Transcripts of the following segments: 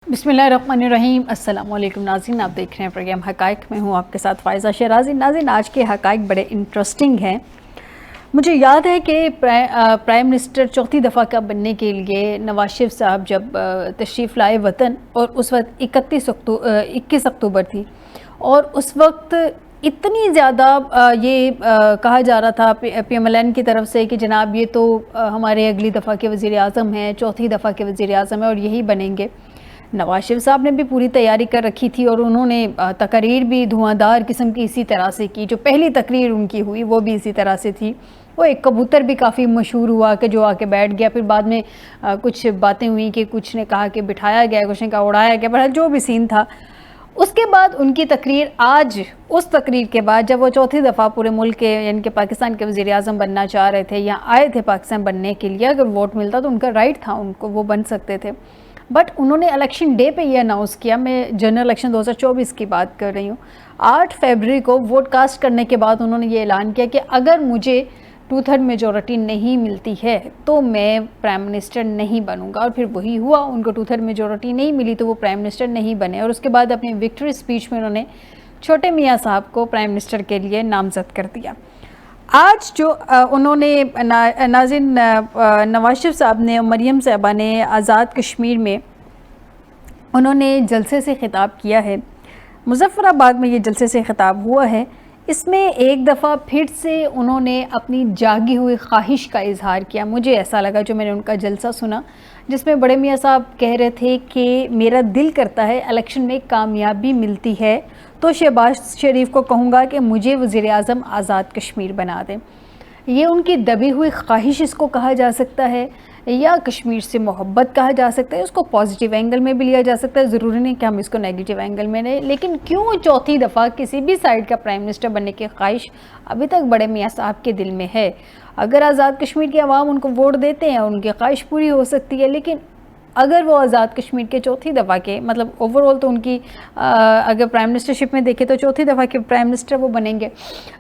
بسم اللہ الرحمن الرحیم۔ السلام علیکم ناظرین، آپ دیکھ رہے ہیں پروگرام حقائق، میں ہوں آپ کے ساتھ فائزہ شیرازی۔ ناظرین، آج کے حقائق بڑے انٹرسٹنگ ہیں۔ مجھے یاد ہے کہ پرائم منسٹر چوتھی دفعہ کا بننے کے لیے نواز شریف صاحب جب تشریف لائے وطن، اور اس وقت 21 اکتوبر تھی، اور اس وقت اتنی زیادہ یہ کہا جا رہا تھا پی ایم ایل این کی طرف سے کہ جناب یہ تو ہمارے اگلی دفعہ کے وزیر اعظم ہیں، چوتھی دفعہ کے وزیر اعظم ہیں اور یہی بنیں گے۔ نواز شریف صاحب نے بھی پوری تیاری کر رکھی تھی، اور انہوں نے تقریر بھی دھواں دار قسم کی اسی طرح سے کی۔ جو پہلی تقریر ان کی ہوئی وہ بھی اسی طرح سے تھی۔ وہ ایک کبوتر بھی کافی مشہور ہوا کہ جو آ کے بیٹھ گیا، پھر بعد میں کچھ باتیں ہوئیں کہ کچھ نے کہا کہ بٹھایا گیا، کچھ نے کہا اڑایا گیا، بہرحال جو بھی سین تھا۔ اس کے بعد ان کی تقریر، آج اس تقریر کے بعد جب وہ چوتھی دفعہ پورے ملک کے یعنی کہ پاکستان کے وزیر اعظم بننا چاہ رہے تھے یا آئے تھے پاکستان بننے کے لیے، اگر ووٹ ملتا تو ان کا رائٹ تھا، ان کو وہ بن سکتے تھے، بٹ انہوں نے الیکشن ڈے پہ یہ اناؤنس کیا۔ میں جنرل الیکشن 2024 کی بات کر رہی ہوں۔ 8 فیبروری کو ووٹ کاسٹ کرنے کے بعد انہوں نے یہ اعلان کیا کہ اگر مجھے 2/3 میجورٹی نہیں ملتی ہے تو میں پرائم منسٹر نہیں بنوں گا، اور پھر وہی ہوا۔ ان کو 2/3 میجورٹی نہیں ملی تو وہ پرائم منسٹر نہیں بنے، اور اس کے بعد اپنی وکٹری اسپیچ میں انہوں نے چھوٹے میاں صاحب کو پرائم منسٹر کے لیے نامزد کر دیا۔ آج جو انہوں نے ناظرین نواز شریف صاحب نے، مریم صاحبہ نے آزاد کشمیر میں انہوں نے جلسے سے خطاب کیا ہے۔ مظفر آباد میں یہ جلسے سے خطاب ہوا ہے۔ اس میں ایک دفعہ پھر سے انہوں نے اپنی جاگی ہوئی خواہش کا اظہار کیا۔ مجھے ایسا لگا جو میں نے ان کا جلسہ سنا، جس میں بڑے میاں صاحب کہہ رہے تھے کہ میرا دل کرتا ہے الیکشن میں کامیابی ملتی ہے تو شہباز شریف کو کہوں گا کہ مجھے وزیر اعظم آزاد کشمیر بنا دیں۔ یہ ان کی دبی ہوئی خواہش اس کو کہا جا سکتا ہے، یا کشمیر سے محبت کہا جا سکتا ہے۔ اس کو پازیٹیو اینگل میں بھی لیا جا سکتا ہے، ضروری نہیں کہ ہم اس کو نیگیٹو اینگل میں لیں، لیکن کیوں چوتھی دفعہ کسی بھی سائیڈ کا پرائم منسٹر بننے کی خواہش ابھی تک بڑے میاں صاحب کے دل میں ہے۔ اگر آزاد کشمیر کے عوام ان کو ووٹ دیتے ہیں، ان کی خواہش پوری ہو سکتی ہے، لیکن اگر وہ آزاد کشمیر کے چوتھی دفعہ کے مطلب اوور آل تو ان کی اگر پرائم منسٹرشپ میں دیکھیں تو چوتھی دفعہ کے پرائم منسٹر وہ بنیں گے،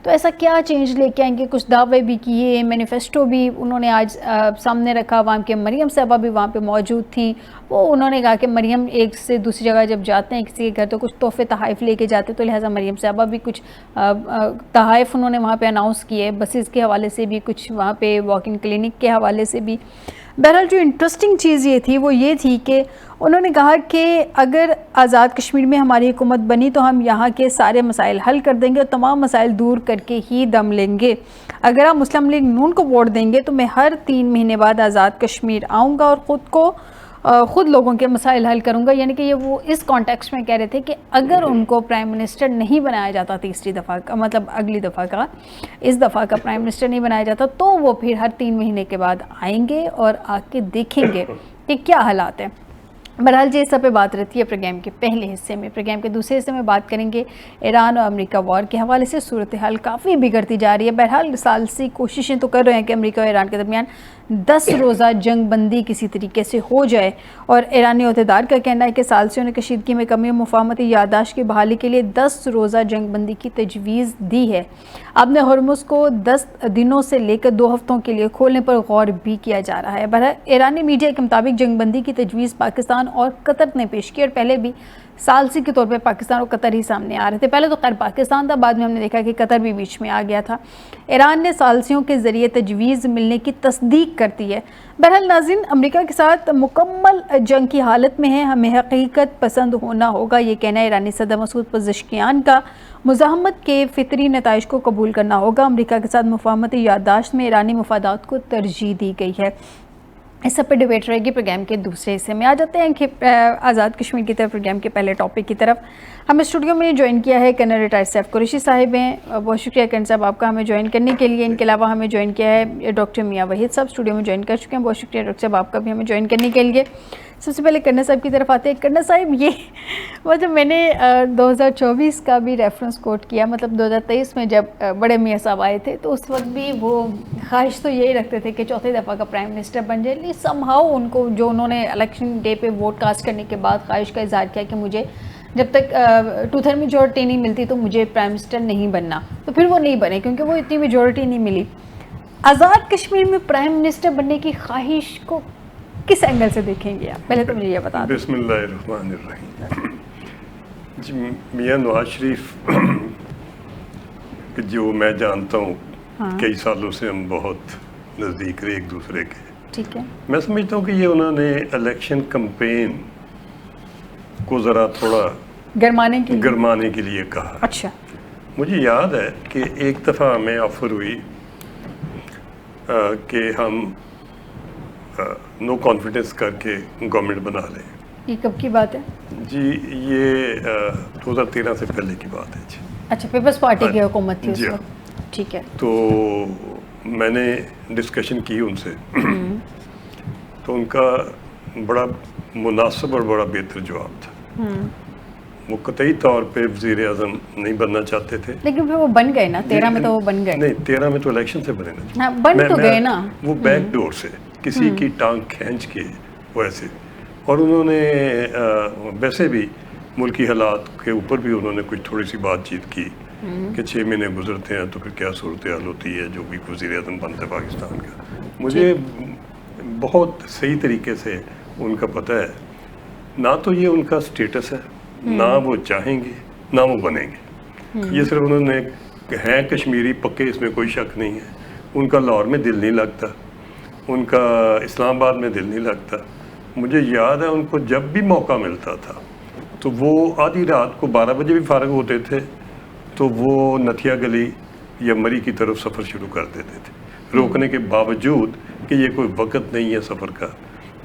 تو ایسا کیا چینج لے کے آئیں گے؟ کچھ دعوے بھی کیے، مینیفیسٹو بھی انہوں نے آج سامنے رکھا عوام کے۔ مریم صاحبہ بھی وہاں پہ موجود تھیں۔ وہ انہوں نے کہا کہ مریم ایک سے دوسری جگہ جب جاتے ہیں کسی کے گھر تو کچھ تحفے تحائف لے کے جاتے، تو لہٰذا مریم صاحبہ بھی کچھ تحائف انہوں نے وہاں پہ اناؤنس کیے، بسیز کے حوالے سے بھی، کچھ وہاں پہ واک ان کلینک کے حوالے سے بھی۔ بہرحال جو انٹرسٹنگ چیز یہ تھی وہ یہ تھی کہ انہوں نے کہا کہ اگر آزاد کشمیر میں ہماری حکومت بنی تو ہم یہاں کے سارے مسائل حل کر دیں گے اور تمام مسائل دور کر کے ہی دم لیں گے۔ اگر آپ مسلم لیگ نون کو ووٹ دیں گے تو میں ہر 3 مہینے بعد آزاد کشمیر آؤں گا اور خود لوگوں کے مسائل حل کروں گا۔ یعنی کہ یہ وہ اس کانٹیکسٹ میں کہہ رہے تھے کہ اگر ان کو پرائم منسٹر نہیں بنایا جاتا تیسری دفعہ کا، مطلب اگلی دفعہ کا، اس دفعہ کا پرائم منسٹر نہیں بنایا جاتا، تو وہ پھر ہر 3 مہینے کے بعد آئیں گے اور آ کے دیکھیں گے کہ کیا حالات ہیں۔ بہرحال یہ سب پہ بات رہتی ہے پروگرام کے پہلے حصے میں۔ پروگرام کے دوسرے حصے میں بات کریں گے ایران اور امریکہ وار کے حوالے سے۔ صورتحال کافی بگڑتی جا رہی ہے۔ بہرحال ثالثی کوششیں تو کر رہے ہیں کہ امریکہ اور ایران کے درمیان 10 روزہ جنگ بندی کسی طریقے سے ہو جائے، اور ایرانی عہدیدار کا کہنا ہے کہ ثالثیوں نے کشیدگی میں کمی اور مفاہمتی یادداشت کی بحالی کے لیے 10 روزہ جنگ بندی کی تجویز دی ہے۔ اب نے ہرمز کو 10 دنوں سے لے کر 2 ہفتوں کے لیے کھولنے پر غور بھی کیا جا رہا ہے۔ بہرحال ایرانی میڈیا کے مطابق جنگ بندی کی تجویز پاکستان اور قطر نے پیش کی، اور پہلے بھی ثالثی کے طور پہ پاکستان اور قطر ہی سامنے آ رہے تھے۔ پہلے تو خیر پاکستان تھا، بعد میں ہم نے دیکھا کہ قطر بھی بیچ میں آ گیا تھا۔ ایران نے ثالثیوں کے ذریعے تجویز ملنے کی تصدیق کرتی ہے۔ بہرحال ناظرین، امریکہ کے ساتھ مکمل جنگ کی حالت میں ہے، ہمیں حقیقت پسند ہونا ہوگا، یہ کہنا ہے ایرانی صدر مسعود پزشکیان کا۔ مزاحمت کے فطری نتائج کو قبول کرنا ہوگا۔ امریکہ کے ساتھ مفاہمتی یادداشت میں ایرانی مفادات کو ترجیح دی گئی ہے۔ اس سب پہ ڈیبیٹ رہے گی پروگرام کے دوسرے حصے میں۔ آ جاتے ہیں کہ آزاد کشمیر کی طرف، پروگرام کے پہلے ٹاپک کی طرف۔ ہمیں اسٹوڈیو میں جوائن کیا ہے کرنل ریٹائر سیف قریشی صاحب ہیں، بہت شکریہ کرن صاحب آپ کا ہمیں جوائن کرنے کے لیے۔ ان کے علاوہ ہمیں جوائن کیا ہے ڈاکٹر میاں وحید صاحب، اسٹوڈیو میں جوائن کر چکے ہیں، بہت شکریہ ڈاکٹر صاحب آپ کا بھی ہمیں جوائن کرنے کے لیے۔ سب سے پہلے کرنل صاحب کی طرف آتے ہیں۔ کرنل صاحب، یہ مطلب میں نے 2024 کا بھی ریفرنس کوٹ کیا، مطلب 2023 میں جب بڑے میاں صاحب آئے تھے تو اس وقت بھی وہ خواہش تو یہی رکھتے تھے کہ چوتھی دفعہ کا پرائم منسٹر بن جائے، لیکن سم ہاؤ ان کو جو انہوں نے الیکشن ڈے پہ ووٹ کاسٹ کرنے کے بعد خواہش کا اظہار کیا کہ مجھے جب تک 2/3 میجورٹی نہیں ملتی تو مجھے پرائم منسٹر نہیں بننا، تو پھر وہ نہیں بنے کیونکہ وہ اتنی میجورٹی نہیں ملی۔ آزاد کشمیر میں پرائم منسٹر بننے کی خواہش کو کس اینگل سے دیکھیں گے آپ؟ پہلے تو مجھے یہ بتا دیں. بسم اللہ الرحمن الرحیم. جی میاں نواز شریف جو میں جانتا ہوں کئی سالوں سے ہم بہت نزدیک رہے ایک دوسرے کے. ٹھیک ہے. میں سمجھتا ہوں کہ یہ انہوں نے الیکشن کمپین کو ذرا تھوڑا گرمانے کے لیے کہا. اچھا. مجھے یاد ہے کہ ایک دفعہ ہمیں آفر ہوئی کہ ہم نو کانفیڈنس کر کے گورنمنٹ بنا لیں. یہ کب کی بات ہے؟ جی یہ 2013 سے پہلے کی بات ہے. جی اچھا، پیپلز پارٹی کی حکومت تھی اس جی وقت. ٹھیک ہے. تو میں نے ڈسکشن کی ان سے تو ان کا بڑا مناسب اور بڑا بہتر جواب تھا. وہ قطعی طور پہ وزیر اعظم نہیں بننا چاہتے تھے، لیکن پھر وہ بن گئے نا. 13 میں تو وہ بن گئے. نہیں 13 میں تو الیکشن سے بنے نا. ہاں بن تو گئے نا. وہ بیک ڈور سے کسی کی ٹانگ کھینچ کے ویسے. اور انہوں نے ویسے بھی ملکی حالات کے اوپر بھی انہوں نے کچھ تھوڑی سی بات چیت کی کہ 6 مہینے گزرتے ہیں تو پھر کیا صورتحال ہوتی ہے جو بھی وزیر اعظم بنتا ہے پاکستان کا. مجھے بہت صحیح طریقے سے ان کا پتہ ہے، نہ تو یہ ان کا سٹیٹس ہے، نہ وہ چاہیں گے نہ وہ بنیں گے. یہ صرف انہوں نے ہیں کشمیری پکے، اس میں کوئی شک نہیں ہے. ان کا لاہور میں دل نہیں لگتا، ان کا اسلام آباد میں دل نہیں لگتا. مجھے یاد ہے ان کو جب بھی موقع ملتا تھا تو وہ آدھی رات کو 12 بجے بھی فارغ ہوتے تھے تو وہ نتھیا گلی یا مری کی طرف سفر شروع کر دیتے تھے، روکنے کے باوجود کہ یہ کوئی وقت نہیں ہے سفر کا.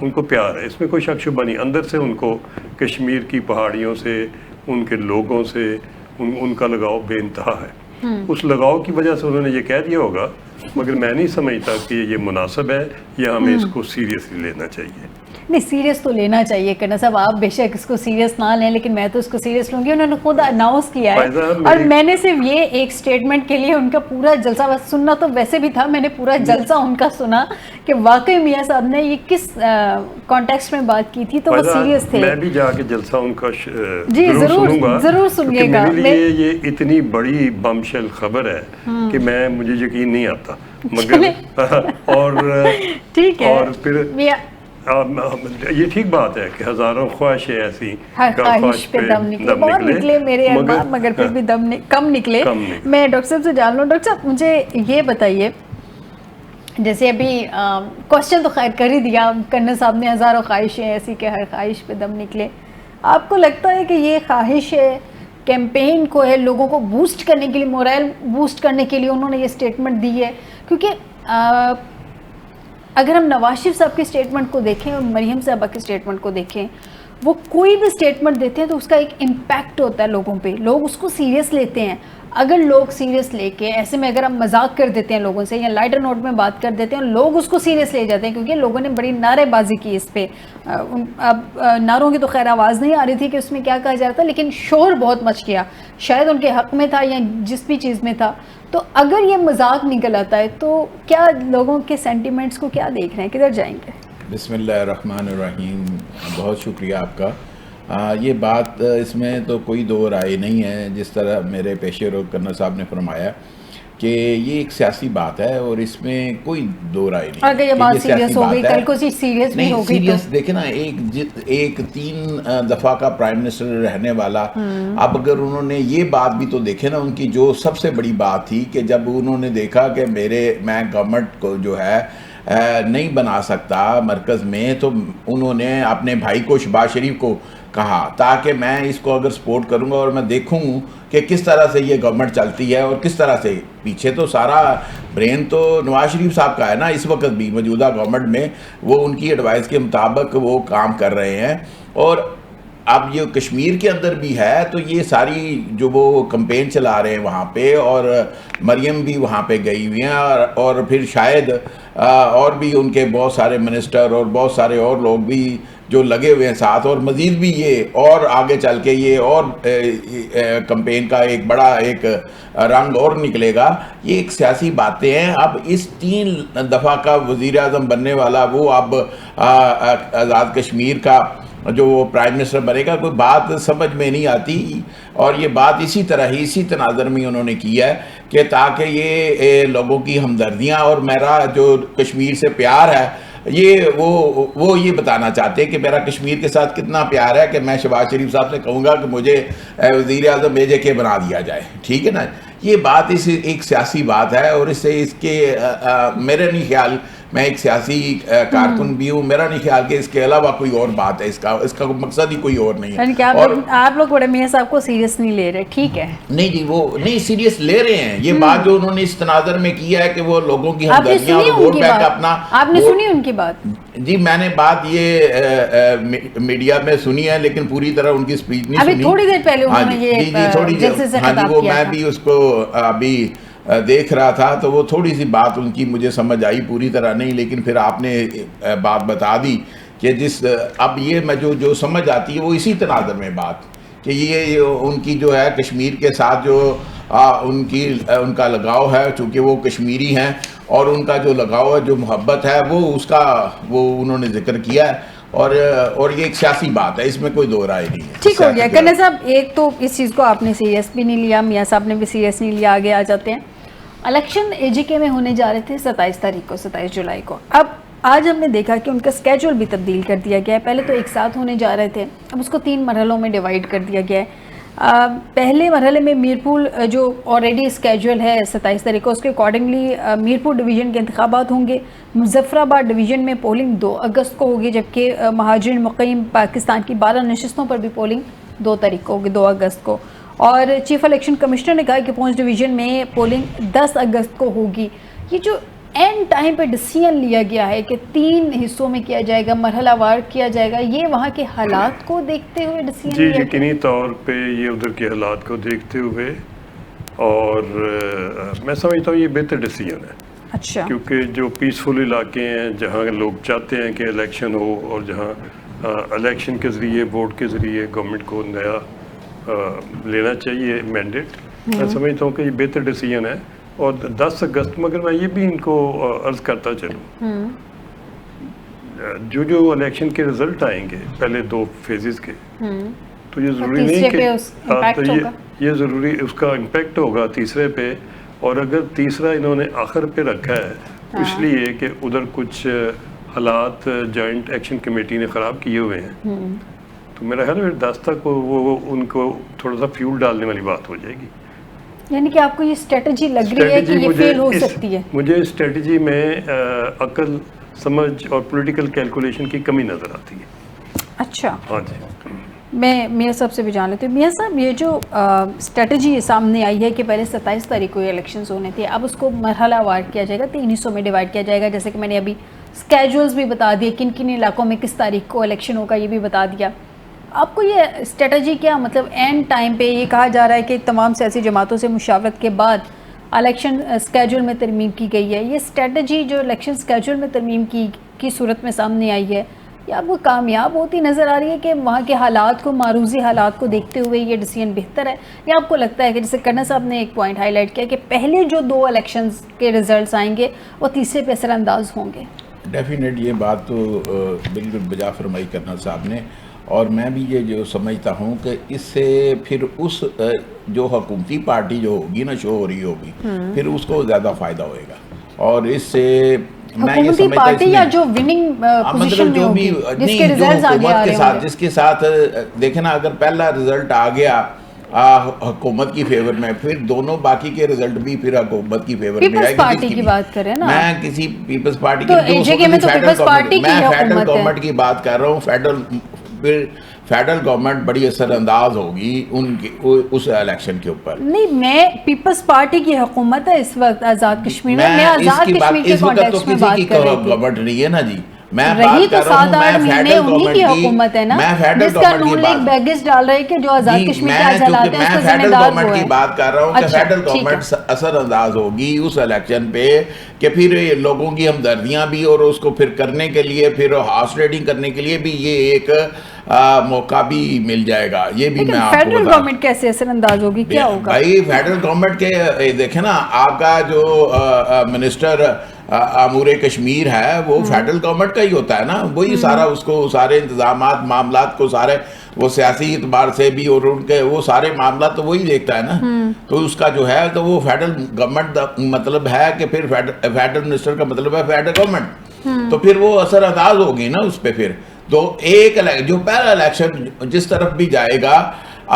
ان کو پیار ہے، اس میں کوئی شک شبہ نہیں. اندر سے ان کو کشمیر کی پہاڑیوں سے، ان کے لوگوں سے ان کا لگاؤ بے انتہا ہے. اس لگاؤ کی وجہ سے انہوں نے یہ کہہ دیا ہوگا، مگر میں نہیں سمجھتا کہ یہ مناسب ہے یا ہمیں اس کو سیریسلی لینا چاہیے. نہیں سیریس تو لینا چاہیے کرنا صاحب. آپ بے شک اس کو سیریس نہ لیں لیکن میں تو اس کو سیریس لوں گی. انہوں نے خود اناؤنس کیا ہے اور میں نے صرف یہ ایک سٹیٹمنٹ کے لیے ان کا پورا جلسہ بس سننا تو ویسے بھی تھا، میں نے پورا جلسہ ان کا سنا کہ واقعی میاں صاحب نے یہ کس کانٹیکسٹ میں بات کی تھی تو وہ سیریس تھے. میں بھی جا کے جلسہ ان کا جی ضرور سنیے گا. میرے لیے یہ اتنی بڑی بمشل خبر ہے کہ مجھے یقین نہیں آتا. مگر اور ٹھیک ہے، اور پھر یہ ٹھیک بات ہے کہ ہزاروں خواہشیں ایسی ہر خواہش پہ دم نکلے. بہت نکلے میرے احباب مگر پھر بھی دم کم نکلے. میں ڈاکٹر صاحب سے جان لوں. ڈاکٹر صاحب مجھے یہ بتائیے، جیسے ابھی کوشچن تو خیر کر ہی دیا، کرنل صاحب نے ہزاروں خواہشیں ایسی کہ ہر خواہش پہ دم نکلے. آپ کو لگتا ہے کہ یہ خواہش ہے کیمپین کو ہے لوگوں کو بوسٹ کرنے کے لیے، مورائل بوسٹ کرنے کے لیے انہوں نے یہ سٹیٹمنٹ دی ہے؟ کیونکہ اگر ہم نواز شریف صاحب کے سٹیٹمنٹ کو دیکھیں اور مریم صاحبہ کے سٹیٹمنٹ کو دیکھیں، وہ کوئی بھی سٹیٹمنٹ دیتے ہیں تو اس کا ایک امپیکٹ ہوتا ہے لوگوں پہ، لوگ اس کو سیریس لیتے ہیں. اگر لوگ سیریس لے کے ایسے میں اگر ہم مذاق کر دیتے ہیں لوگوں سے یا لائٹر نوٹ میں بات کر دیتے ہیں، لوگ اس کو سیریس لے جاتے ہیں کیونکہ لوگوں نے بڑی نعرے بازی کی اس پہ. اب نعروں کی تو خیر آواز نہیں آ رہی تھی کہ اس میں کیا کہا جا رہا تھا، لیکن شور بہت مچ گیا، شاید ان کے حق میں تھا یا جس بھی چیز میں تھا. تو اگر یہ مذاق نکل آتا ہے تو کیا لوگوں کے سینٹیمنٹس کو کیا دیکھ رہے ہیں، کدھر جائیں گے؟ بسم اللہ الرحمن الرحیم. بہت شکریہ آپ کا. یہ بات اس میں تو کوئی دو رائے نہیں ہے، جس طرح میرے پیشے رو کرنل صاحب نے فرمایا کہ یہ ایک سیاسی بات ہے اور اس میں کوئی دو رائے نہیں. اگر یہ بات سیریس ہو گئی کل کو سیریس بھی ہو گئی تو سیریس دیکھیں نا، ایک 3 دفعہ کا پرائم منسٹر رہنے والا، اب اگر انہوں نے یہ بات بھی تو دیکھے نا، ان کی جو سب سے بڑی بات تھی کہ جب انہوں نے دیکھا کہ میں گورنمنٹ کو جو ہے نہیں بنا سکتا مرکز میں، تو انہوں نے اپنے بھائی کو شہباز شریف کو کہا تاکہ میں اس کو اگر سپورٹ کروں گا اور میں دیکھوں کہ کس طرح سے یہ گورنمنٹ چلتی ہے اور کس طرح سے پیچھے تو سارا برین تو نواز شریف صاحب کا ہے نا اس وقت بھی موجودہ گورنمنٹ میں، وہ ان کی ایڈوائس کے مطابق وہ کام کر رہے ہیں. اور اب یہ کشمیر کے اندر بھی ہے تو یہ ساری جو وہ کمپین چلا رہے ہیں وہاں پہ، اور مریم بھی وہاں پہ گئی ہوئی ہیں، اور پھر شاید اور بھی ان کے بہت سارے منسٹر اور بہت سارے اور لوگ بھی جو لگے ہوئے ہیں ساتھ، اور مزید بھی یہ اور آگے چل کے یہ اور کمپین کا ایک بڑا ایک رنگ اور نکلے گا. یہ ایک سیاسی باتیں ہیں. اب اس 3 دفعہ کا وزیر اعظم بننے والا وہ اب آزاد کشمیر کا جو وہ پرائم منسٹر بنے گا، کوئی بات سمجھ میں نہیں آتی. اور یہ بات اسی طرح ہی اسی تناظر میں انہوں نے کی ہے کہ تاکہ یہ لوگوں کی ہمدردیاں اور میرا جو کشمیر سے پیار ہے یہ وہ یہ بتانا چاہتے ہیں کہ میرا کشمیر کے ساتھ کتنا پیار ہے کہ میں شہباز شریف صاحب سے کہوں گا کہ مجھے وزیر اعظم JK بنا دیا جائے. ٹھیک ہے نا, یہ بات اس ایک سیاسی بات ہے, اور اس سے اس کے میرا نہیں خیال, میں ایک سیاسی کارکن بھی ہوں, میرا نہیں خیال کہ اس کے علاوہ کوئی اور بات ہے, اس کا مقصد ہی کوئی اور نہیں ہے. اور آپ لوگ بڑے میاں صاحب کو سیریس نہیں لے رہے. ٹھیک ہے, نہیں جی, وہ نہیں سیریس لے رہے ہیں. یہ بات جو انہوں نے اس تناظر میں کیا ہے کہ وہ لوگوں کی ہمدردیاں اور ووٹ بینک اپنا, آپ نے سنی ان کی بات؟ جی میں نے بات یہ میڈیا میں سنی ہے, لیکن پوری طرح ان کی سپیچ نہیں سنی. ابھی تھوڑی دیر پہلے انہوں نے یہ جلسے سے خطاب کیا تھا. میں بھی اس کو ابھی دیکھ رہا تھا, تو وہ تھوڑی سی بات ان کی مجھے سمجھ آئی, پوری طرح نہیں, لیکن پھر آپ نے بات بتا دی کہ اب یہ میں جو سمجھ آتی ہے وہ اسی تناظر میں بات کہ یہ ان کی جو ہے کشمیر کے ساتھ جو ان کا لگاؤ ہے, چونکہ وہ کشمیری ہیں, اور ان کا جو لگاؤ ہے, جو محبت ہے, وہ انہوں نے ذکر کیا ہے, اور یہ ایک سیاسی بات ہے, اس میں کوئی دو رائے نہیں ہے. ٹھیک ہو گیا کنہ صاحب, ایک تو اس چیز کو آپ نے سیریس بھی نہیں لیا, میاں صاحب نے بھی سیریس نہیں لیا. آگے آ جاتے ہیں, الیکشن JK میں ہونے جا رہے تھے 27 تاریخ کو, 27 جولائی کو. اب آج ہم نے دیکھا کہ ان کا اسکیجول بھی تبدیل کر دیا گیا ہے. پہلے تو ایک ساتھ ہونے جا رہے تھے, اب اس کو 3 مرحلوں میں ڈیوائیڈ کر دیا گیا ہے. پہلے مرحلے میں میرپور جو آلریڈی اسکیجول ہے 27 تاریخ کو, اس کے اکارڈنگلی میرپور ڈویژن کے انتخابات ہوں گے. مظفر آباد ڈویژن میں پولنگ 2 اگست کو ہوگی, جبکہ مہاجرین مقیم پاکستان کی 12 نشستوں پر بھی پولنگ 2 تاریخ کو ہوگی, 2 اگست کو. اور چیف الیکشن کمشنر نے کہا کہ پونچھ ڈویژن میں پولنگ 10 اگست کو ہوگی. یہ جو اینڈ ٹائم پہ ڈیسیژن لیا گیا ہے کہ 3 حصوں میں کیا جائے گا, مرحلہ وار کیا جائے گا, یہ وہاں کے حالات کو دیکھتے ہوئے ڈیسیژن جی یقینی طور پہ یہ ادھر کے حالات کو دیکھتے ہوئے, اور میں سمجھتا ہوں یہ بہتر ڈیسیژن ہے. اچھا, کیونکہ جو پیسفل علاقے ہیں جہاں لوگ چاہتے ہیں کہ الیکشن ہو, اور جہاں الیکشن کے ذریعے, ووٹ کے ذریعے گورنمنٹ کو نیا لینا چاہیے مینڈیٹ, میں سمجھتا ہوں کہ یہ بہتر ڈیسیژن ہے. اور 10 اگست, مگر میں یہ بھی ان کو عرض کرتا چلوں, جو الیکشن کے رزلٹ آئیں گے پہلے 2 فیزز کے, تو یہ ضروری نہیں کہ یہ ضروری اس کا امپیکٹ ہوگا تیسرے پہ. اور اگر تیسرا انہوں نے آخر پہ رکھا ہے اس لیے کہ ادھر کچھ حالات جوائنٹ ایکشن کمیٹی نے خراب کیے ہوئے ہیں, تو میرا خیال ہے 10 تک وہ ان کو تھوڑا سا فیول ڈالنے والی بات ہو جائے گی. یعنی کہ آپ کو یہ اسٹریٹجی لگ رہی ہے کہ یہ فیل ہو سکتی ہے؟ مجھے اسٹریٹجی میں عقل, سمجھ اور پولیٹیکل کیلکولیشن کی کمی نظر آتی ہے. اچھا, ہاں جی, میں میاں صاحب سے بھی جان لیتی ہوں. میاں صاحب, یہ جو اسٹریٹجی سامنے آئی ہے کہ پہلے 27 تاریخ کو یہ الیکشنز ہونے تھے, اب اس کو مرحلہ وار کیا جائے گا, 3 حصوں میں ڈیوائڈ کیا جائے گا, جیسے کہ میں نے ابھی اسکیجولز بھی بتا دیے, کن کن علاقوں میں کس تاریخ کو الیکشن ہوگا یہ بھی بتا دیا. آپ کو یہ اسٹریٹجی کیا مطلب اینڈ ٹائم پہ یہ کہا جا رہا ہے کہ تمام سیاسی جماعتوں سے مشاورت کے بعد الیکشن اسکیجول میں ترمیم کی گئی ہے, یہ اسٹریٹجی جو الیکشن اسکیجول میں ترمیم کی صورت میں سامنے آئی ہے, یہ آپ کو کامیاب ہوتی نظر آ رہی ہے کہ وہاں کے حالات کو, معروضی حالات کو دیکھتے ہوئے یہ ڈیسیژن بہتر ہے, یا آپ کو لگتا ہے کہ جیسے کرنا صاحب نے ایک پوائنٹ ہائی لائٹ کیا کہ پہلے جو 2 الیکشنز کے ریزلٹس آئیں گے وہ تیسرے پہ اثر انداز ہوں گے؟ ڈیفینیٹ یہ بات تو بالکل بجا فرمائی کرنا صاحب نے, اور میں بھی یہ جو سمجھتا ہوں کہ اس سے پھر اس جو حکومتی پارٹی جو ہوگی نا شو ہو رہی ہوگی, پھر اس کو زیادہ فائدہ ہوئے گا. اور اس سے میں یہ سمجھتا پارٹی یا جو وننگ پوزیشن میں ہوگی, جس کے ریزلٹس آگے آ رہے ہیں, جس کے ساتھ دیکھیں نا, اگر پہلا رزلٹ آ گیا حکومت کی فیور میں, پھر دونوں باقی کے رزلٹ بھی پھر حکومت کی فیور میں آئے گی. پیپلز پارٹی کی بات کریں نا, میں کسی پیپلز پارٹی کی فیڈرل گورنمنٹ کی بات کر رہا ہوں. فیڈرل گورنمنٹ بڑی اثر انداز ہوگی ان کی اس الیکشن کے اوپر. نہیں, میں پیپلز پارٹی کی حکومت ہے اس وقت آزاد کشمیر میں آزاد کشمیر کے کانٹیکسٹ میں بات کر رہی تھی. گورنمنٹ نہیں ہے نا جی, میں رہی تو 7-8 مہینے انہی کی حکومت ہے نا, جس کا نون لیگ بیگز ڈال رہی ہے کہ جو آزاد کشمیر کے عضلات ہیں اس کو ذمہ دار وہ ہے. میں فیڈرل گورنمنٹ کی بات کر رہا ہوں کہ فیڈرل گورنمنٹ اثر انداز ہوگی اس الیکشن پہ, کہ پھر لوگوں کی ہمدردیاں بھی, اور اس کو پھر کرنے کے لیے, پھر ہارس ریڈنگ کرنے کے لیے بھی یہ ایک موقع بھی مل جائے گا. یہ بھی میں آپ کو فیڈرل گورنمنٹ کیسے اثر انداز ہوگی, کیا ہوگا بھائی؟ فیڈرل گورنمنٹ کے دیکھیں نا, آپ کا جو منسٹر امور کشمیر ہے وہ فیڈرل گورنمنٹ کا ہی ہوتا ہے نا, وہی سارا اس کو سارے انتظامات معاملات کو سارے وہ سیاسی اعتبار سے بھی, اور ان کے وہ سارے معاملات تو وہی دیکھتا ہے نا. تو اس کا جو ہے تو وہ فیڈرل گورنمنٹ مطلب ہے کہ پھر فیڈرل منسٹر کا مطلب ہے فیڈرل گورنمنٹ. تو پھر وہ اثر انداز ہوگی نا اس پہ. پھر تو ایک جو پہلا الیکشن جس طرف بھی جائے گا,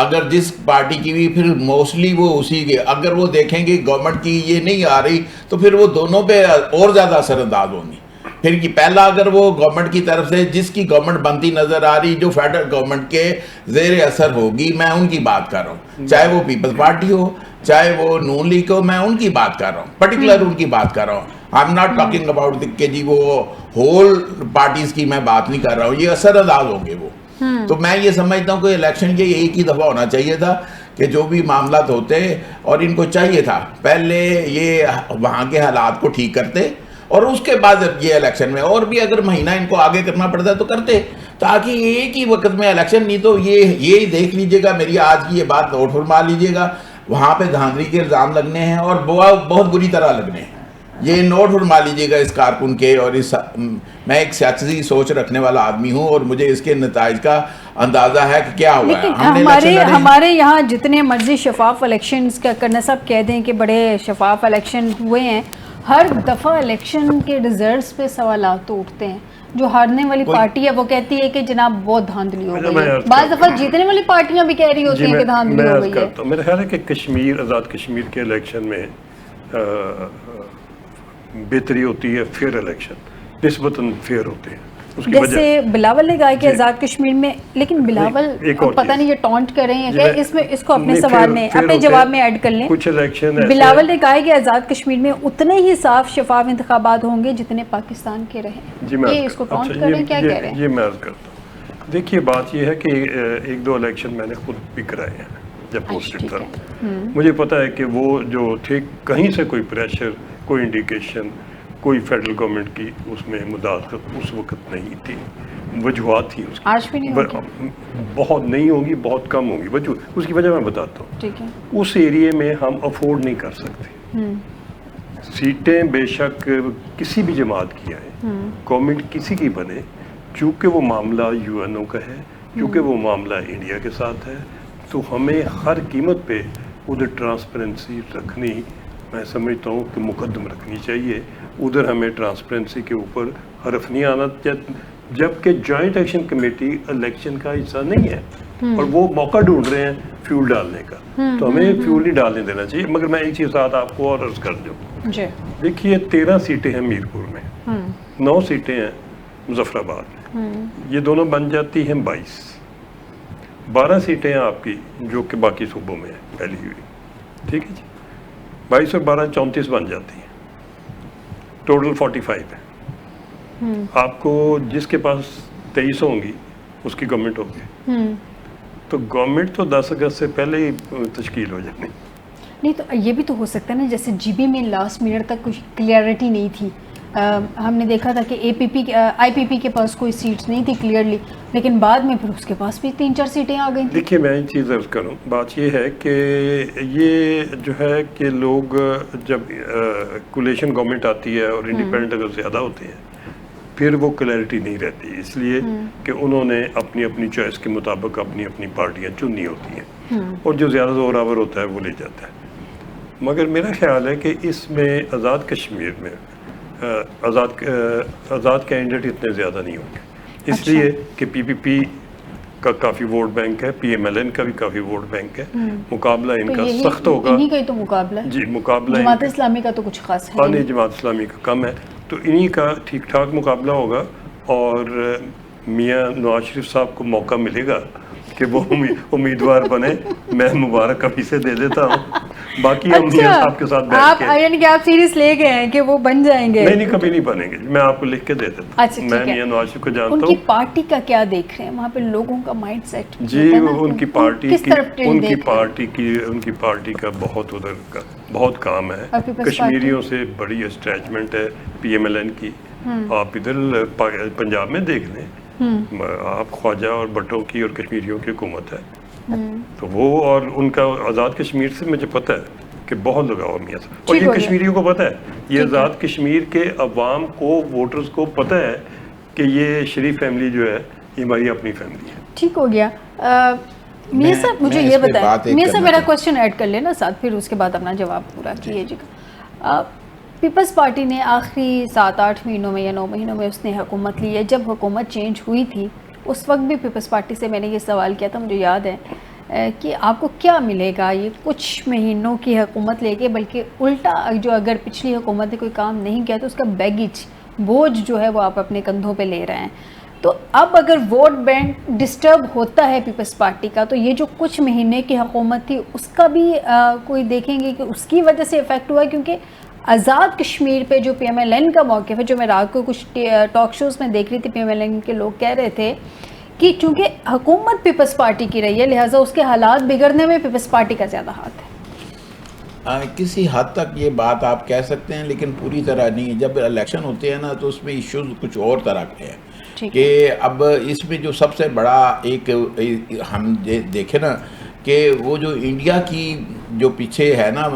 اگر جس پارٹی کی بھی, پھر موسٹلی وہ اسی کے, اگر وہ دیکھیں گے گورنمنٹ کی یہ نہیں آ رہی تو پھر وہ دونوں پہ اور زیادہ اثر انداز ہوں گی. پھر پہلا اگر وہ گورنمنٹ کی طرف سے جس کی گورنمنٹ بنتی نظر آ رہی, جو فیڈرل گورنمنٹ کے زیر اثر ہوگی, میں ان کی بات کر رہا ہوں, چاہے وہ پیپلز پارٹی ہو, چاہے وہ نون لیگ ہو, میں ان کی بات کر رہا ہوں, پرٹیکولر ان کی بات کر رہا ہوں. I am not talking about کہ جی وہ ہول پارٹیز کی میں بات نہیں کر رہا ہوں, یہ اثر انداز ہوں گے وہ. تو میں یہ سمجھتا ہوں کہ الیکشن یہ ایک ہی دفعہ ہونا چاہیے تھا کہ جو بھی معاملات ہوتے, اور ان کو چاہیے تھا پہلے یہ وہاں کے حالات کو ٹھیک کرتے, اور اس کے بعد یہ الیکشن میں اور بھی اگر مہینہ ان کو آگے کرنا پڑتا ہے تو کرتے, تاکہ ایک ہی وقت میں الیکشن. نہیں تو یہ دیکھ لیجئے گا, میری آج کی یہ بات نوٹ فرما لیجئے گا, وہاں پہ دھاندلی کے الزام لگنے ہیں اور بہت بری طرح لگنے ہیں. یہ نوٹ فرما لیجئے گا اس کارکن کے. اور میں ایک سیاسی سوچ رکھنے والا آدمی ہوں اور مجھے اس کے نتائج کا اندازہ ہے کہ کیا ہوا ہے. ہمارے یہاں جتنے مرضی شفاف الیکشنز کا کرنا, سب کہہ دیں کہ بڑے شفاف الیکشن ہوئے ہیں, ہر دفعہ الیکشن کے ریزلٹس پہ سوالات تو اٹھتے ہیں. جو ہارنے والی پارٹی ہے وہ کہتی ہے کہ جناب بہت دھاندلی ہو گئی ہے, بعض دفعہ جیتنے والی پارٹیاں بھی کہہ رہی ہوتی ہیں کہ دھاندلی ہو گئی ہے. میرا خیال ہے کہ کشمیر, آزاد کشمیر کے الیکشن میں بہتری ہوتی ہے, فیئر الیکشن نسبتاً فیئر ہوتے ہیں. جیسے بلاول نے کہا کہ آزاد کشمیر میں, لیکن بلاول پتہ نہیں یہ ٹونٹ کر رہے ہیں کہ اس کو اپنے سوال میں, اپنے جواب میں ایڈ کر لیں. کچھ الیکشن بلاول نے کہا کہ آزاد کشمیر میں اتنے ہی صاف شفاف انتخابات ہوں گے جتنے پاکستان کے رہے. یہ اس کو ٹونٹ کر رہے ہیں, کیا کہہ رہے ہیں؟ یہ میں عرض کرتا ہوں. دیکھیے بات یہ ہے کہ ایک دو الیکشن میں نے خود بھی کرائے ہیں جب پوسٹڈ تھا. مجھے پتا ہے کہ وہ جو تھے, کہیں سے کوئی پریشر, کوئی انڈیکیشن, کوئی فیڈرل گورنمنٹ کی اس میں مداخلت اس وقت نہیں تھی. وجوہات تھی اس کی, آج بھی نہیں ہوگی, بہت نہیں ہوگی, بہت کم ہوگی. اس کی وجہ میں بتاتا ہوں. ٹھیک ہے. اس ایریے میں ہم افورڈ نہیں کر سکتے. سیٹیں بے شک کسی بھی جماعت کی آئیں, گورنمنٹ کسی کی بنے, چونکہ وہ معاملہ یو این او کا ہے, چونکہ وہ معاملہ انڈیا کے ساتھ ہے, تو ہمیں ہر قیمت پہ ادھر ٹرانسپیرنسی رکھنی, میں سمجھتا ہوں کہ مقدم رکھنی چاہیے. ادھر ہمیں ٹرانسپیرنسی کے اوپر حرف نہیں آنا, جبکہ جوائنٹ ایکشن کمیٹی الیکشن کا حصہ نہیں ہے, اور وہ موقع ڈھونڈ رہے ہیں فیول ڈالنے کا, تو ہمیں فیول نہیں ڈالنے دینا چاہیے. مگر میں ایک چیز ساتھ آپ کو اور عرض کر دوں. دیکھیے 13 سیٹیں ہیں میرپور میں, 9 سیٹیں ہیں مظفر آباد میں, یہ دونوں بن جاتی ہیں 22. 12 سیٹیں ہیں آپ کی جو کہ باقی صوبوں میں ہیں پھیلی ہوئی. ٹھیک ہے جی, 22 اور 12 34 بن جاتی ہیں, ٹوٹل 45 ہے. آپ کو جس کے پاس 23 ہوں گی اس کی گورنمنٹ ہوگی, تو گورنمنٹ تو 10 اگست سے پہلے ہی تشکیل ہو جانی. نہیں تو یہ بھی تو ہو سکتا ہے نا, جیسے جی بی میں لاسٹ منٹ تک کچھ کلیئرٹی نہیں تھی. ہم نے دیکھا تھا کہ آئی پی پی کے پاس کوئی سیٹس نہیں تھی کلیئرلی, لیکن بعد میں پھر اس کے پاس بھی 3-4 سیٹیں آ گئی. دیکھیے میں ایک چیز عرض کروں, بات یہ ہے کہ یہ جو ہے کہ لوگ جب کولیشن گورنمنٹ آتی ہے اور انڈیپینڈنٹ اگر زیادہ ہوتے ہیں, پھر وہ کلیئرٹی نہیں رہتی, اس لیے کہ انہوں نے اپنی اپنی چوائس کے مطابق اپنی اپنی پارٹیاں چننی ہوتی ہیں, اور جو زیادہ زور آور ہوتا ہے وہ لے جاتا ہے. مگر میرا خیال ہے کہ اس میں آزاد کشمیر میں آزاد کینڈیڈیٹ اتنے زیادہ نہیں ہوں گے, اس لیے کہ پی پی پی کا کافی ووٹ بینک ہے, پی ایم ایل این کا بھی کافی ووٹ بینک ہے, مقابلہ ان کا سخت ہوگا. انہی کا ہی تو مقابلہ ہے. جی مقابلہ جماعت اسلامی کا تو کچھ خاص ہے نہیں, جماعت اسلامی کا کم ہے, تو انہی کا ٹھیک ٹھاک مقابلہ ہوگا. اور میاں نواز شریف صاحب کو موقع ملے گا کہ وہ امیدوار بنے. میں مبارک ابھی سے دے دیتا ہوں, باقی ہم میاں صاحب کے ساتھ بیٹھ کے, یعنی کہ آپ سیریس لے گئے ہیں کہ وہ بن جائیں گے؟ نہیں, کبھی نہیں بنیں گے, میں آپ کو لکھ کے دے دیتا ہوں. میں میاں نواز شریف کو جانتا ہوں. ان کی پارٹی کا کیا دیکھ رہے ہیں وہاں پہ لوگوں کا مائنڈ سیٹ؟ جی ان کی پارٹی کا بہت ادھر کا بہت کام ہے. کشمیریوں سے بڑی اسٹریچمنٹ ہے پی ایم ایل این کی. آپ ادھر پنجاب میں دیکھ لیں, آپ خواجہ اور بٹوں کی اور کشمیریوں کی حکومت ہے, تو وہ اور ان کا آزاد کشمیر سے مجھے پتہ ہے کہ بہت لگاؤ میاں سے. اور یہ کشمیریوں کو پتہ ہے, یہ آزاد کشمیر کے عوام کو, ووٹرز کو پتہ ہے کہ یہ شریف فیملی جو ہے یہ ہماری اپنی فیملی ہے. ٹھیک ہو گیا. میاں صاحب مجھے یہ بتائیں, میاں صاحب میرا کوشچن ایڈ کر لینا ساتھ, پھر اس کے بعد اپنا جواب پورا کیجیے گا. پیپلز پارٹی نے آخری 7-8 مہینوں میں یا 9 مہینوں میں اس نے حکومت لی ہے. جب حکومت چینج ہوئی تھی اس وقت بھی پیپلز پارٹی سے میں نے یہ سوال کیا تھا, مجھے یاد ہے کہ آپ کو کیا ملے گا یہ کچھ مہینوں کی حکومت لے کے, بلکہ الٹا جو اگر پچھلی حکومت نے کوئی کام نہیں کیا تو اس کا بیگیج بوجھ جو ہے وہ آپ اپنے کندھوں پہ لے رہے ہیں. تو اب اگر ووٹ بینک ڈسٹرب ہوتا ہے پیپلز پارٹی کا تو یہ جو کچھ مہینے کی حکومت تھی اس کا بھی کوئی دیکھیں گے کہ اس کی وجہ سے افیکٹ ہوا ہے, کیونکہ آزاد کشمیر پہ جو پی ایم ایل این کا موقف ہے, جو میں رات کو کچھ ٹاک شوز میں دیکھ رہی تھی, پی ایم ایل این کے لوگ کہہ رہے تھے کہ چونکہ حکومت پیپلز پارٹی کی رہی ہے لہٰذا اس کے حالات بگڑنے میں پیپلز پارٹی کا زیادہ ہاتھ ہے. کسی حد تک یہ بات آپ کہہ سکتے ہیں لیکن پوری طرح نہیں. جب الیکشن ہوتے ہیں نا تو اس میں ایشوز کچھ اور طرح کے ہیں کہ اب اس میں جو سب سے بڑا ایک ہم دیکھیں نا کہ وہ جو انڈیا کی جو پیچھے ہے نا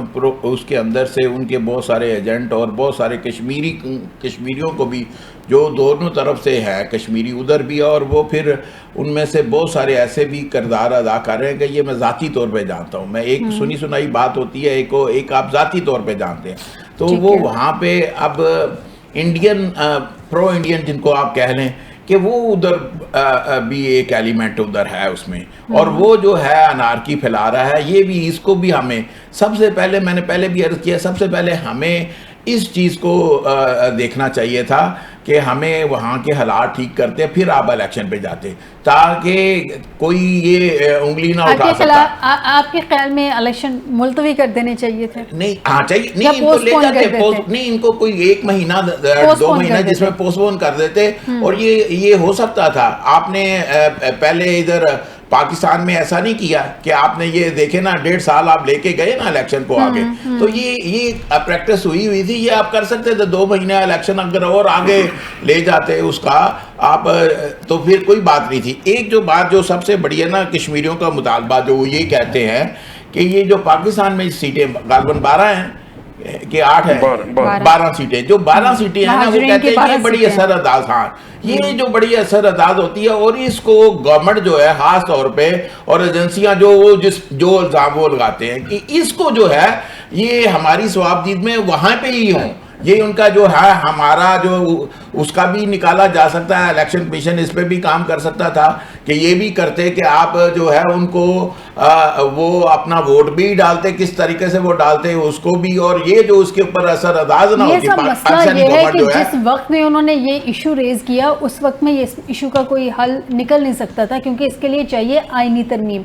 اس کے اندر سے ان کے بہت سارے ایجنٹ اور بہت سارے کشمیریوں کو بھی جو دونوں طرف سے ہے, کشمیری ادھر بھی اور وہ پھر ان میں سے بہت سارے ایسے بھی کردار ادا کر رہے ہیں کہ یہ میں ذاتی طور پہ جانتا ہوں. میں ایک سنی سنائی بات ہوتی ہے, ایک آپ ذاتی طور پہ جانتے ہیں, تو وہ وہاں پہ اب انڈین پرو انڈین جن کو آپ کہہ لیں کہ وہ ادھر بھی ایک ایلیمنٹ ادھر ہے اس میں, اور وہ جو ہے انارکی پھیلا رہا ہے. یہ بھی اس کو بھی ہمیں سب سے پہلے, میں نے پہلے بھی عرض کیا, سب سے پہلے ہمیں اس چیز کو دیکھنا چاہیے تھا کہ ہمیں وہاں کے حالات ٹھیک کرتے پھر آپ الیکشن پہ جاتے تاکہ کوئی یہ انگلی نہ اٹھا سکتا. آپ کے خیال میں الیکشن ملتوی کر دینے چاہیے تھے؟ نہیں, ہاں چاہیے نہیں, ان کو لے جاتے نہیں, ان کو کوئی 1 مہینہ 2 مہینہ جس میں پوسٹ پون کر دیتے, اور یہ ہو سکتا تھا. آپ نے پہلے ادھر پاکستان میں ایسا نہیں کیا کہ آپ نے یہ دیکھے نا 1.5 سال آپ لے کے گئے نا الیکشن کو آگے, تو یہ پریکٹس ہوئی تھی, یہ آپ کر سکتے تھے 2 مہینے الیکشن اگر اور آگے لے جاتے اس کا آپ, تو پھر کوئی بات نہیں تھی. ایک جو بات جو سب سے بڑی ہے نا کشمیریوں کا مطالبہ جو وہ یہ کہتے ہیں کہ یہ جو پاکستان میں سیٹیں غالباً 12 ہیں کہ 8 ہیں, 12 سیٹیں, جو 12 سیٹیں ہیں نا وہ کہتے ہیں یہ بڑی اثر انداز, ہاں یہ جو بڑی اثر انداز ہوتی ہے, اور اس کو گورنمنٹ جو ہے خاص طور پہ اور ایجنسیاں جو الزام وہ لگاتے ہیں کہ اس کو جو ہے یہ ہماری ثوابدید میں وہاں پہ ہی ہوں, یہ ان کا جو ہے ہمارا جو اس کا بھی نکالا جا سکتا ہے. الیکشن کمیشن اس پہ بھی کام کر سکتا تھا کہ یہ بھی کرتے کہ آپ جو ہے ان کو وہ اپنا ووٹ بھی ڈالتے, کس طریقے سے وہ ڈالتے اس کو بھی, اور یہ جو اس کے اوپر اثر انداز نہ ہوتی. یہ سب مسئلہ یہ ہے کہ جس وقت میں انہوں نے یہ ایشو ریز کیا اس وقت میں یہ ایشو کا کوئی حل نکل نہیں سکتا تھا, کیونکہ اس کے لیے چاہیے آئینی ترمیم.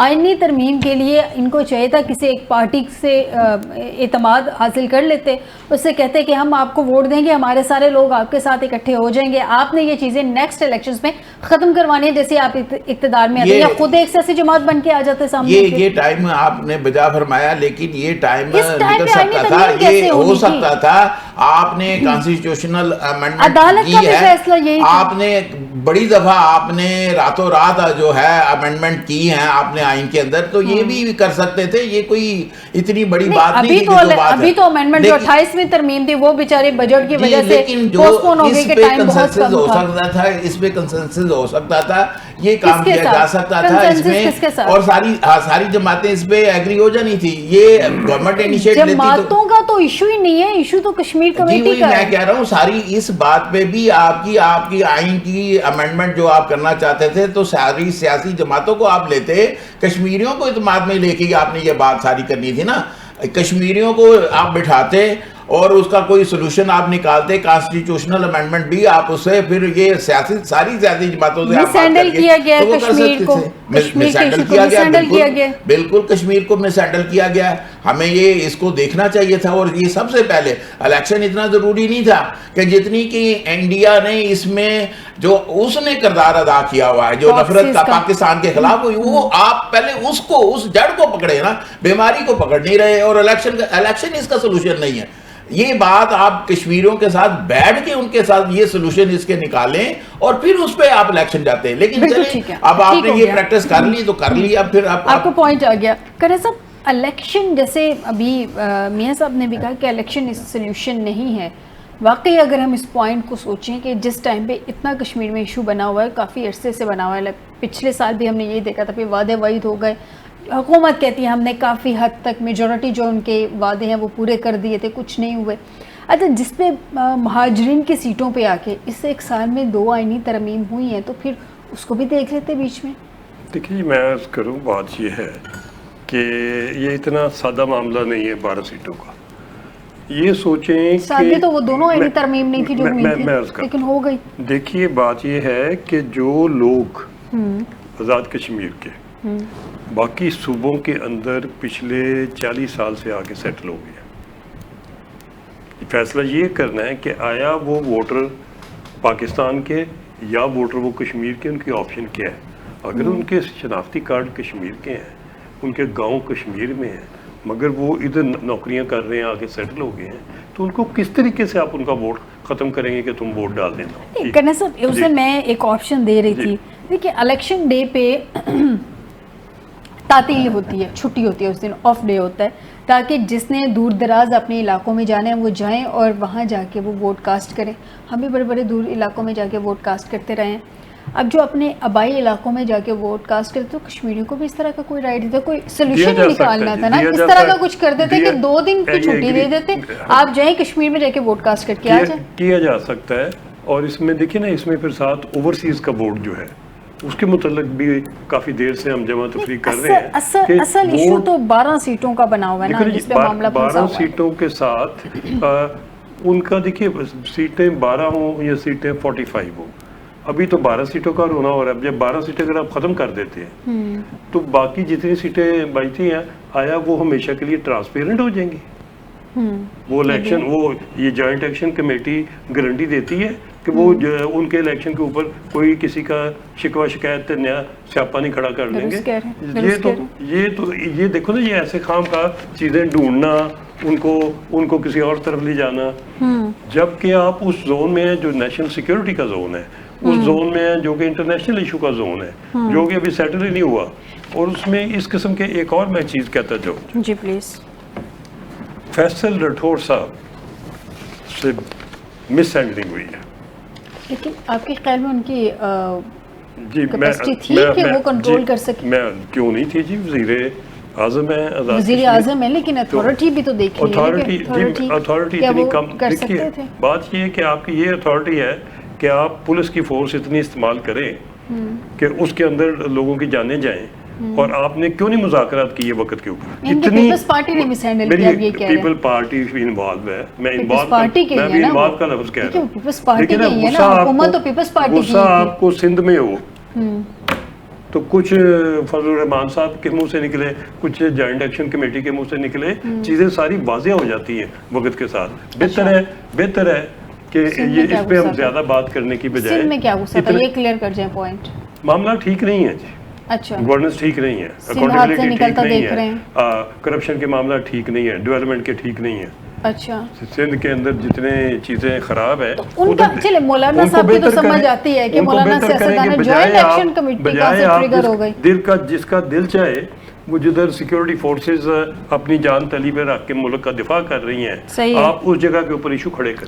آئینی ترمیم کے لیے ان کو چاہیے تھا کسی ایک پارٹی سے اعتماد حاصل کر لیتے, اس سے کہتے کہ ہم آپ کو ووٹ دیں گے, ہمارے سارے لوگ آپ کے ساتھ اکٹھے ہو جائیں گے. آپ نے یہ چیزیں نیکسٹ الیکشنز میں ختم کروانی ہے جیسے آپ اقتدار میں آتے یا خود ایک سیاسی جماعت بن کے آ جاتے سامنے. یہ ٹائم آپ نے بجا فرمایا, لیکن یہ ٹائم نکل سکتا تھا, یہ ہو سکتا تھا. آپ نے کانسٹیٹیوشنل امینڈمنٹ کی ہے, آپ نے بڑی دفعہ آپ نے راتوں رات جو ہے امینڈمنٹ کی ہیں آپ نے آئین کے اندر, تو یہ بھی کر سکتے تھے. یہ کوئی اتنی بڑی بات نہیں تھی. ابھی تو امینڈمنٹ جو 28ویں ترمیم تھی وہ بیچارے بجٹ کی وجہ سے پوسٹ پون ہو گئی کہ ٹائم بہت کم ہو سکتا تھا, اس پہ کنسنسس ہو سکتا تھا, یہ کام کیا جا سکتا تھا اس میں, اور ساری جماعتیں اس پہ ایگری ہو جانی تھی. یہ گورنمنٹ انیشیٹ لیتی. جماعتوں کا تو ایشو ہی نہیں ہے, ایشو تو کشمیر کمیٹی کا ہے. میں کہہ رہا ہوں ساری اس بات پہ بھی آپ کی آئین کی امینڈمنٹ جو آپ کرنا چاہتے تھے تو ساری سیاسی جماعتوں کو آپ لیتے, کشمیریوں کو اعتماد میں لے کے آپ نے یہ بات ساری کرنی تھی نا. کشمیریوں کو آپ بٹھاتے اور اس کا کوئی سلوشن آپ نکالتے, کانسٹیٹیوشنل امینڈمنٹ بھی آپ اس سے پھر یہ ساری سیاسی جماعتوں سے مس ہینڈل کیا گیا کشمیر کو, مس ہینڈل کیا گیا, بالکل کشمیر کو مس ہینڈل کیا گیا. ہمیں یہ اس کو دیکھنا چاہیے تھا, اور یہ سب سے پہلے الیکشن اتنا ضروری نہیں تھا کہ جتنی کہ انڈیا نے اس میں جو اس نے کردار ادا کیا ہوا ہے, جو نفرت کا پاکستان کے خلاف ہوئی, وہ آپ پہلے اس جڑ کو پکڑے نا, بیماری کو پکڑ نہیں رہے, اور الیکشن اس کا سلوشن نہیں ہے. یہ بات آپ کشمیریوں کے ساتھ بیٹھ کے ان کے ساتھ یہ سلوشن اس کے نکالیں اور پھر اس پہ آپ الیکشن جاتے ہیں. لیکن چلیں اب آپ نے یہ پریکٹس کر لی تو کر لی, اب پھر آپ کو پوائنٹ آ گیا. کرے صاحب الیکشن جیسے ابھی میاں صاحب نے بھی کہا کہ الیکشن اس سلوشن نہیں ہے. واقعی اگر ہم اس پوائنٹ کو سوچیں کہ جس ٹائم پہ اتنا کشمیر میں ایشو بنا ہوا ہے, کافی عرصے سے بنا ہوا ہے, پچھلے سال بھی ہم نے یہ دیکھا تھا کہ وعدے وعید ہو گئے, حکومت کہتی ہے ہم نے کافی حد تک میجورٹی جو ان کے وعدے ہیں وہ پورے کر دیے تھے, کچھ نہیں ہوئے. اچھا جس پہ مہاجرین کی سیٹوں پہ آ کے اس سے 1 سال میں 2 آئینی ترمیم ہوئی ہیں تو پھر اس کو بھی دیکھ لیتے بیچ میں. دیکھیے جی میں عرض کروں بات یہ ہے کہ یہ اتنا سادہ معاملہ نہیں ہے 12 سیٹوں کا. یہ سوچیں سادی تو وہ دونوں آئینی ترمیم نہیں تھی جو ہوئی تھی لیکن ہو گئی. دیکھیے بات یہ ہے کہ جو لوگ آزاد کشمیر کے باقی صوبوں کے اندر پچھلے 40 سال سے آگے سیٹل ہو گئے، فیصلہ یہ کرنا ہے کہ آیا وہ ووٹر پاکستان کے یا ووٹر وہ کشمیر کے، ان کی آپشن کیا ہے. اگر ان کے شناختی کارڈ کشمیر کے ہیں، ان کے گاؤں کشمیر میں ہیں، مگر وہ ادھر نوکریاں کر رہے ہیں آگے سیٹل ہو گئے ہیں، تو ان کو کس طریقے سے آپ ان کا ووٹ ختم کریں گے کہ تم ووٹ ڈال دینا. کرنا صاحب اسے میں ایک آپشن دے رہی تھی. دیکھیے الیکشن ڈے پہ تعطیل ہوتی ہے، چھٹی ہوتی ہے، اس دن آف ڈے ہوتا ہے تاکہ جس نے دور دراز اپنے علاقوں میں جانا ہے وہ جائیں اور وہاں جا کے وہ ووٹ کاسٹ کریں. ہم بھی بڑے بڑے دور علاقوں میں جا کے ووٹ کاسٹ کرتے رہے ہیں. اب جو اپنے آبائی علاقوں میں جا کے ووٹ کاسٹ کرتے تو کشمیریوں کو بھی اس طرح کا کوئی رائٹ دیتا، کوئی سولوشن ہی نکالنا تھا نا. اس طرح کا کچھ کر دیتے کہ 2 دن کی چھٹی دے دیتے، آپ جائیں کشمیر میں جا کے ووٹ کاسٹ کر کے آ جائیں. کیا جا سکتا ہے. اور اس میں دیکھیں نا، اس میں پھر ساتھ اوورسیز کا ووٹ جو ہے اس کے متعلق بھی کافی دیر سے ہم جمع تفریق کر رہے ہیں. اصل ایشو تو 12 سیٹوں کا بنا ہوا ہے نا جس پہ معاملہ پھنسا ہوا ہے. 12 سیٹوں کے ساتھ ان کا دیکھیے سیٹیں 12 ہوں یا سیٹیں 45 ہوں، ابھی تو 12 سیٹوں کا رونا ہو رہا ہے. اب جب 12 سیٹیں اگر آپ ختم کر دیتے ہیں تو باقی جتنی سیٹیں بچتی ہیں آیا وہ ہمیشہ کے لیے ٹرانسپیرنٹ ہو جائیں گی. وہ الیکشن، وہ یہ جوائنٹ ایکشن کمیٹی گارنٹی دیتی ہے کہ وہ ان کے الیکشن کے اوپر کوئی کسی کا شکوہ شکایت نیا سیاپا نہیں کھڑا کر لیں گے. یہ دیکھو نا، یہ ایسے خام کا چیزیں ڈھونڈنا، ان کو کسی اور طرف لے جانا، جبکہ آپ اس زون میں ہیں جو نیشنل سیکیورٹی کا زون ہے، اس زون میں ہیں جو کہ انٹرنیشنل ایشو کا زون ہے، جو کہ ابھی سیٹل ہی نہیں ہوا. اور اس میں اس قسم کے ایک اور میں چیز کہتا جاؤں. جی پلیز. فیصل راٹھور صاحب سے مس ہینڈلنگ ہوئی ہے. لیکن آپ کے خیال میں ان کی جی کیپیسٹی تھی کہ وہ کنٹرول کر سکے؟ میں کیوں نہیں تھی جی، وزیر اعظم ہے، وزیر اعظم ہے، لیکن اتھارٹی بھی تو دیکھیں. اتھارٹی اتنی کم. دیکھیے بات یہ ہے کہ آپ کی یہ اتھارٹی ہے کہ آپ پولیس کی فورس اتنی استعمال کریں کہ اس کے اندر لوگوں کی جانیں جائیں، اور آپ نے کیوں نہیں مذاکرات کیے وقت کے اوپر؟ پیپلز پارٹی نے مس ہینڈل کیا. یہ کہہ رہے ہیں پیپل پارٹی انوالو ہے. میں بھی انوالو کا لفظ کہہ رہا ہوں. پیپلز پارٹی کی ہے نا، حکومت تو پیپلز پارٹی کی. غصہ آپ کو سندھ میں ہو تو کچھ فضل الرحمان صاحب کے منہ سے نکلے، کچھ جوائنٹ ایکشن کمیٹی کے منہ سے نکلے، چیزیں ساری واضح ہو جاتی ہیں وقت کے ساتھ. بہتر ہے کہ یہ اس پہ ہم زیادہ بات کرنے کی بجائے. سندھ میں کیا غصہ تھا یہ کلیئر کر جائیں پوائنٹ. معاملہ ٹھیک نہیں ہے جی. اچھا، گورننس ٹھیک نہیں ہے، اکاؤنٹیبلٹی ٹھیک نہیں ہے، کرپشن کے معاملہ ٹھیک نہیں ہے، ڈیولپمنٹ کے ٹھیک نہیں ہے. اچھا، سندھ کے اندر جتنے چیزیں خراب ہیں ان کا چلے مولانا صاحب کی تو سمجھ آتی ہے کہ مولانا سیاستدان جوائنٹ ایکشن کمیٹی کا سے ٹریگر ہو گئی. دل کا جس کا دل چاہے وہ جدھر سیکیورٹی فورسز اپنی جان تلی پہ رکھ کے ملک کا دفاع کر رہی ہیں، آپ اس جگہ کے اوپر ایشو کھڑے کریں.